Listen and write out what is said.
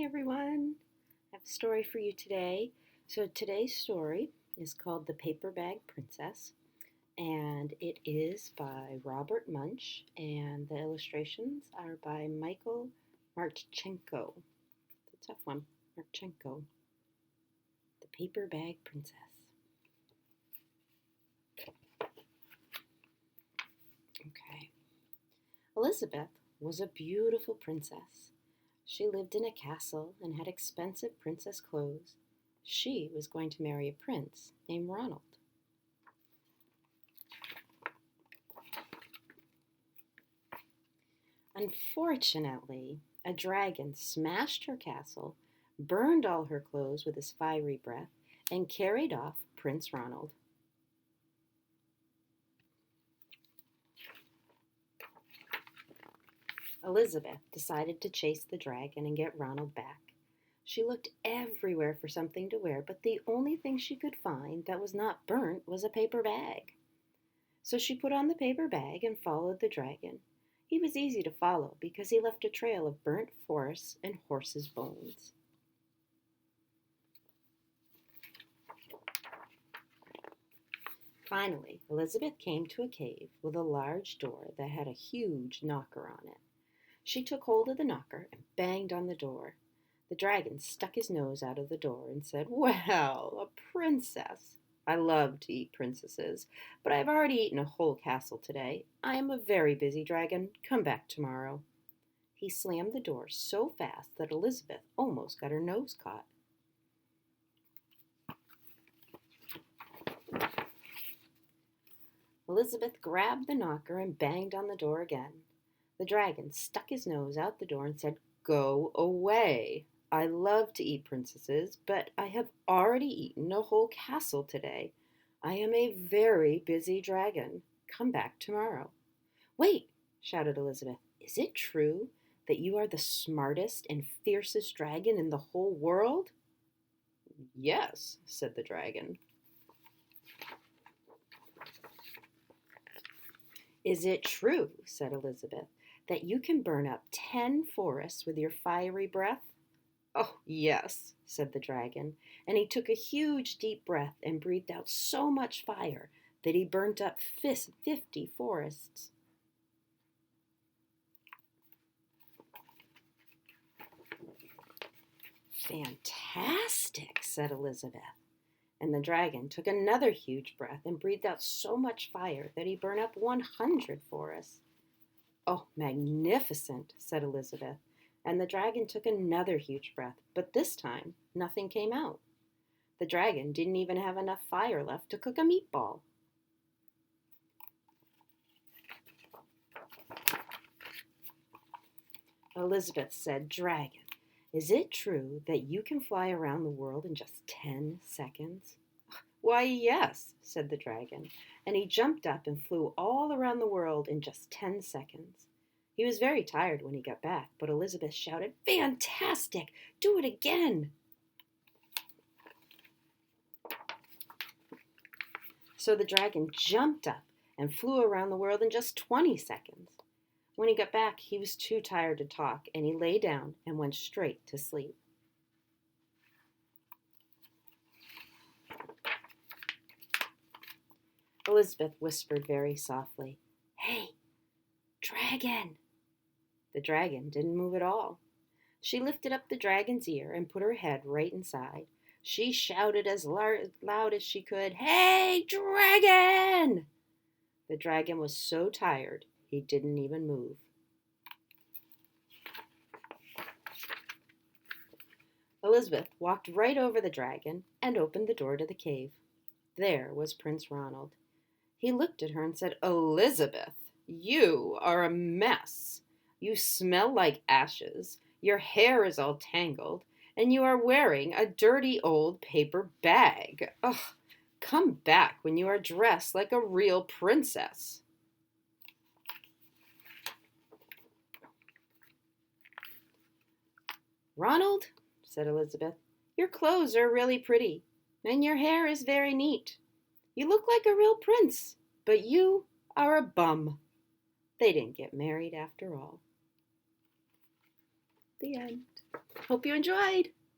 Hey everyone, I have a story for you today. So today's story is called The Paper Bag Princess, and it is by Robert Munch, and the illustrations are by Michael Marchenko. It's a tough one, Marchenko. The Paper Bag Princess. Okay. Elizabeth was a beautiful princess. She lived in a castle and had expensive princess clothes. She was going to marry a prince named Ronald. Unfortunately, a dragon smashed her castle, burned all her clothes with his fiery breath, and carried off Prince Ronald. Elizabeth decided to chase the dragon and get Ronald back. She looked everywhere for something to wear, but the only thing she could find that was not burnt was a paper bag. So she put on the paper bag and followed the dragon. He was easy to follow because he left a trail of burnt forests and horses' bones. Finally, Elizabeth came to a cave with a large door that had a huge knocker on it. She took hold of the knocker and banged on the door. The dragon stuck his nose out of the door and said, "Well, a princess. I love to eat princesses, but I have already eaten a whole castle today. I am a very busy dragon. Come back tomorrow." He slammed the door so fast that Elizabeth almost got her nose caught. Elizabeth grabbed the knocker and banged on the door again. The dragon stuck his nose out the door and said, "Go away. I love to eat princesses, but I have already eaten a whole castle today. I am a very busy dragon. Come back tomorrow." "Wait," shouted Elizabeth. "Is it true that you are the smartest and fiercest dragon in the whole world?" "Yes," said the dragon. "Is it true," said Elizabeth, "that you can burn up 10 forests with your fiery breath?" "Oh, yes," said the dragon, and he took a huge deep breath and breathed out so much fire that he burnt up 50 forests. "Fantastic," said Elizabeth. And the dragon took another huge breath and breathed out so much fire that he burned up 100 forests. "Oh, magnificent," said Elizabeth. And the dragon took another huge breath, but this time nothing came out. The dragon didn't even have enough fire left to cook a meatball. Elizabeth said, "Dragon, is it true that you can fly around the world in just 10 seconds?" "Why, yes," said the dragon, and he jumped up and flew all around the world in just 10 seconds. He was very tired when he got back, but Elizabeth shouted, "Fantastic! Do it again!" So the dragon jumped up and flew around the world in just 20 seconds. When he got back, he was too tired to talk, and he lay down and went straight to sleep. Elizabeth whispered very softly, "Hey, dragon!" The dragon didn't move at all. She lifted up the dragon's ear and put her head right inside. She shouted as loud as she could, "Hey, dragon!" The dragon was so tired, he didn't even move. Elizabeth walked right over the dragon and opened the door to the cave. There was Prince Ronald. He looked at her and said, "Elizabeth, you are a mess. You smell like ashes, your hair is all tangled, and you are wearing a dirty old paper bag. Ugh, come back when you are dressed like a real princess." "Ronald," said Elizabeth, "your clothes are really pretty, and your hair is very neat. You look like a real prince, but you are a bum." They didn't get married after all. The end. Hope you enjoyed!